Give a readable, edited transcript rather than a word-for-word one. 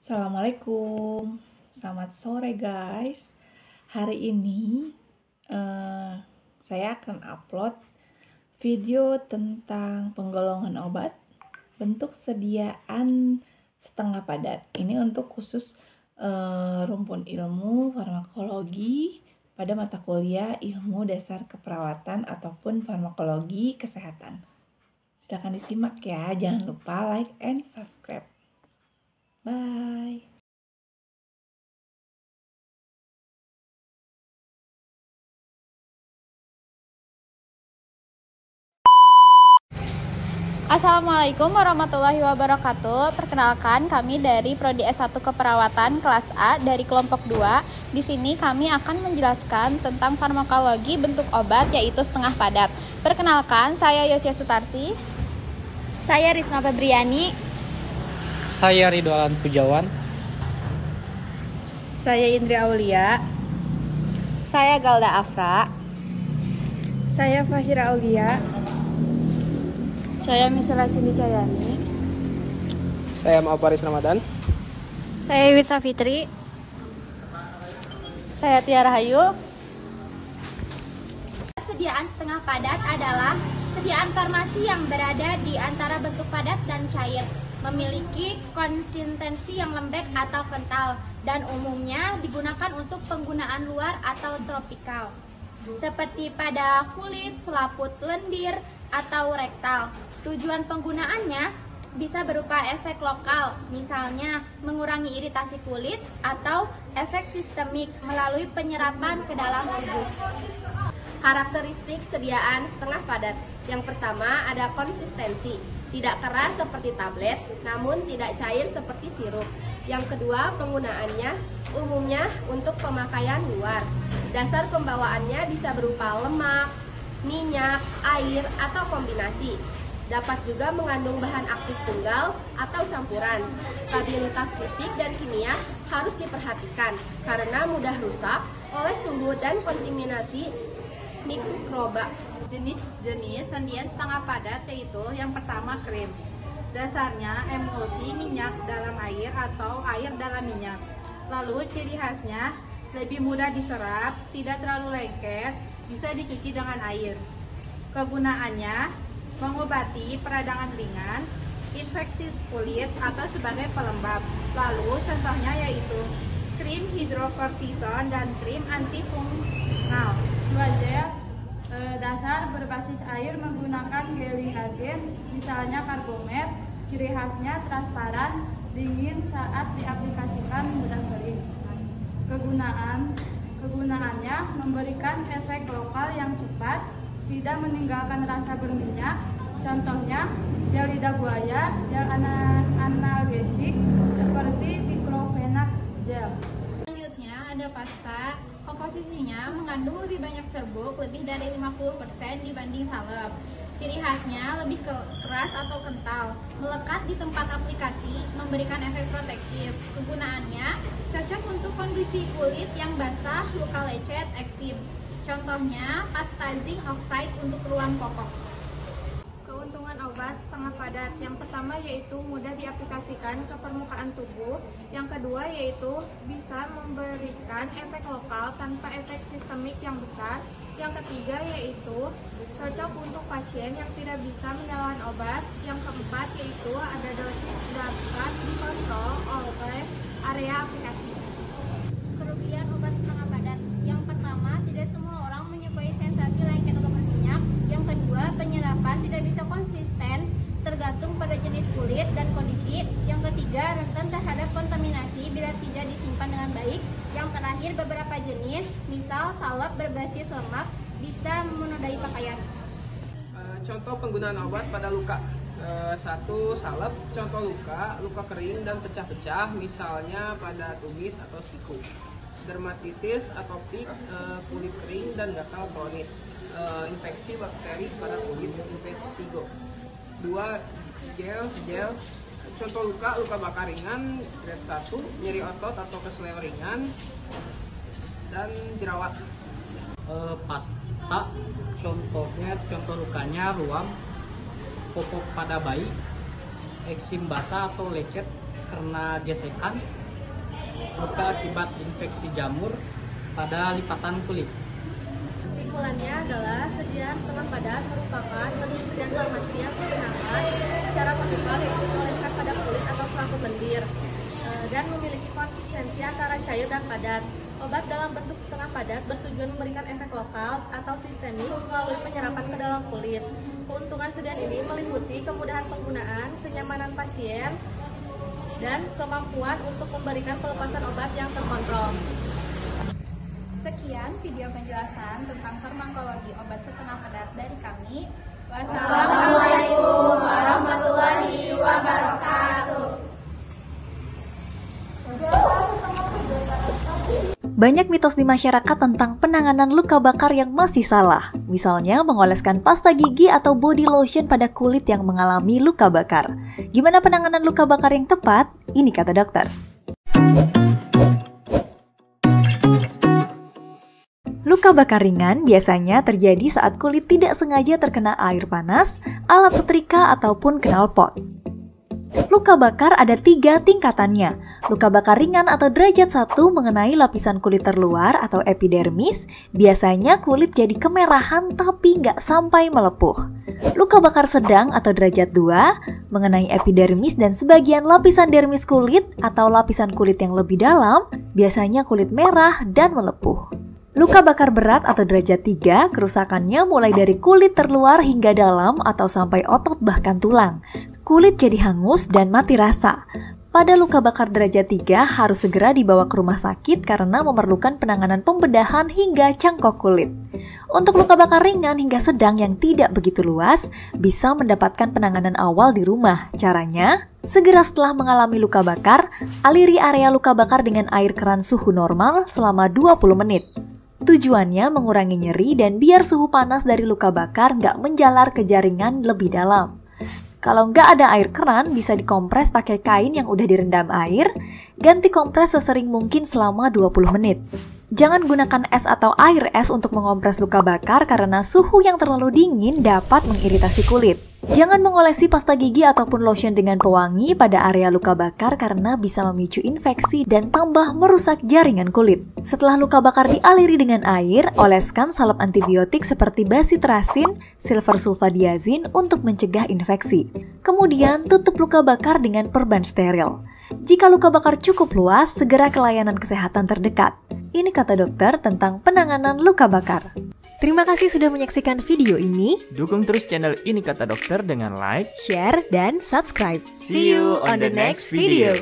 Assalamualaikum, selamat sore guys. Hari ini saya akan upload video tentang penggolongan obat bentuk sediaan setengah padat. Ini untuk khusus rumpun ilmu farmakologi pada mata kuliah ilmu dasar keperawatan ataupun farmakologi kesehatan. Silahkan disimak ya, jangan lupa like and subscribe. Bye. Assalamualaikum warahmatullahi wabarakatuh. Perkenalkan, kami dari Prodi S1 Keperawatan kelas A dari kelompok 2. Di sini kami akan menjelaskan tentang farmakologi bentuk obat yaitu setengah padat. Perkenalkan, saya Yosia Sutarsi. Saya Risma Febriani. Saya Ridwan Pujawan. Saya Indri Aulia. Saya Galda Afra. Saya Fahira Aulia. Saya Misela Cindi Cayani. Saya Maaparis Ramadan. Saya Witsa Fitri. Saya Tiara Hayu. Sediaan setengah padat adalah sediaan farmasi yang berada di antara bentuk padat dan cair, memiliki konsistensi yang lembek atau kental, dan umumnya digunakan untuk penggunaan luar atau tropikal, seperti pada kulit, selaput lendir, atau rektal. Tujuan penggunaannya bisa berupa efek lokal, misalnya mengurangi iritasi kulit, atau efek sistemik melalui penyerapan ke dalam tubuh. Karakteristik sediaan setengah padat. Yang pertama ada konsistensi, tidak keras seperti tablet, namun tidak cair seperti sirup. Yang kedua, penggunaannya umumnya untuk pemakaian luar. Dasar pembawaannya bisa berupa lemak, minyak, air, atau kombinasi. Dapat juga mengandung bahan aktif tunggal atau campuran. Stabilitas fisik dan kimia harus diperhatikan karena mudah rusak oleh suhu dan kontaminasi mikroba. Jenis-jenis sediaan setengah padat yaitu yang pertama krim. Dasarnya emulsi minyak dalam air atau air dalam minyak. Lalu ciri khasnya lebih mudah diserap, tidak terlalu lengket, bisa dicuci dengan air. Kegunaannya mengobati peradangan ringan, infeksi kulit atau sebagai pelembab. Lalu contohnya yaitu krim hidrokortison dan krim antifungsional. Dasar berbasis air menggunakan gelling agen, misalnya karbomet. Ciri khasnya transparan, dingin saat diaplikasikan, mudah kering. Kegunaannya memberikan efek lokal yang cepat, tidak meninggalkan rasa berminyak. Contohnya gel lidah buaya, gel analgesik seperti diklofenak gel. Selanjutnya ada pasta. Komposisinya mengandung lebih banyak serbuk, lebih dari 50% dibanding salep. Ciri khasnya lebih keras atau kental, melekat di tempat aplikasi, memberikan efek protektif. Kegunaannya cocok untuk kondisi kulit yang basah, luka lecet, eksim. Contohnya pasta zinc oxide untuk ruang kokok. Keuntungan obat setengah padat. Yang pertama yaitu mudah diaplikasikan ke permukaan tubuh. Yang kedua yaitu bisa memberikan efek lokal tanpa efek sistemik yang besar. Yang ketiga yaitu cocok untuk pasien yang tidak bisa menelan obat. Yang keempat yaitu ada dosis dapat dikontrol oleh area aplikasi. Kerugian obat setengah padat. Yang pertama, tidak semua orang menyukai sensasi lengket atau berminyak. Yang kedua, penyerapan tidak bisa konsisten, tergantung pada jenis kulit dan kondisi. Yang ketiga, rentan terhadap kontaminasi bila tidak disimpan dengan baik. Yang terakhir, beberapa jenis, misal salep berbasis lemak, bisa menodai pakaian. Contoh penggunaan obat pada luka. Satu, salep. Contoh luka kering dan pecah-pecah, misalnya pada tumit atau siku. Dermatitis, atopik, kulit kering dan gatal kronis. Infeksi bakteri pada kulit, impetigo. 2, gel. Contoh luka bakar ringan grade 1, nyeri otot atau kesleo ringan, dan jerawat. Pasta, contoh lukanya ruam, popok pada bayi, eksim basah atau lecet, karena gesekan, luka akibat infeksi jamur pada lipatan kulit. Kesimpulannya adalah sediaan setengah padat merupakan bentuk sediaan farmasi yang digunakan secara topikal, yaitu mengoleskan pada kulit atau selangkut lendir, dan memiliki konsistensi antara cair dan padat. Obat dalam bentuk setengah padat bertujuan memberikan efek lokal atau sistemik melalui penyerapan ke dalam kulit. Keuntungan sediaan ini meliputi kemudahan penggunaan, kenyamanan pasien, dan kemampuan untuk memberikan pelepasan obat yang terkontrol. Sekian video penjelasan tentang farmakologi obat setengah padat dari kami. Wassalamualaikum warahmatullahi wabarakatuh. Banyak mitos di masyarakat tentang penanganan luka bakar yang masih salah. Misalnya mengoleskan pasta gigi atau body lotion pada kulit yang mengalami luka bakar. Gimana penanganan luka bakar yang tepat? Ini kata dokter. Luka bakar ringan biasanya terjadi saat kulit tidak sengaja terkena air panas, alat setrika, ataupun knalpot. Luka bakar ada 3 tingkatannya. Luka bakar ringan atau derajat 1 mengenai lapisan kulit terluar atau epidermis, biasanya kulit jadi kemerahan tapi nggak sampai melepuh. Luka bakar sedang atau derajat 2 mengenai epidermis dan sebagian lapisan dermis kulit atau lapisan kulit yang lebih dalam, biasanya kulit merah dan melepuh. Luka bakar berat atau derajat 3, kerusakannya mulai dari kulit terluar hingga dalam atau sampai otot bahkan tulang. Kulit jadi hangus dan mati rasa. Pada luka bakar derajat 3 harus segera dibawa ke rumah sakit karena memerlukan penanganan pembedahan hingga cangkok kulit. Untuk luka bakar ringan hingga sedang yang tidak begitu luas, bisa mendapatkan penanganan awal di rumah. Caranya, segera setelah mengalami luka bakar, aliri area luka bakar dengan air keran suhu normal selama 20 menit. Tujuannya mengurangi nyeri dan biar suhu panas dari luka bakar nggak menjalar ke jaringan lebih dalam. Kalau nggak ada air keran, bisa dikompres pakai kain yang udah direndam air, ganti kompres sesering mungkin selama 20 menit. Jangan gunakan es atau air es untuk mengompres luka bakar karena suhu yang terlalu dingin dapat mengiritasi kulit. Jangan mengolesi pasta gigi ataupun lotion dengan pewangi pada area luka bakar karena bisa memicu infeksi dan tambah merusak jaringan kulit. Setelah luka bakar dialiri dengan air, oleskan salep antibiotik seperti bacitracin, silver sulfadiazin untuk mencegah infeksi. Kemudian tutup luka bakar dengan perban steril. Jika luka bakar cukup luas, segera ke layanan kesehatan terdekat. Ini kata dokter tentang penanganan luka bakar. Terima kasih sudah menyaksikan video ini. Dukung terus channel Ini Kata Dokter dengan like, share, dan subscribe. See you on the next video.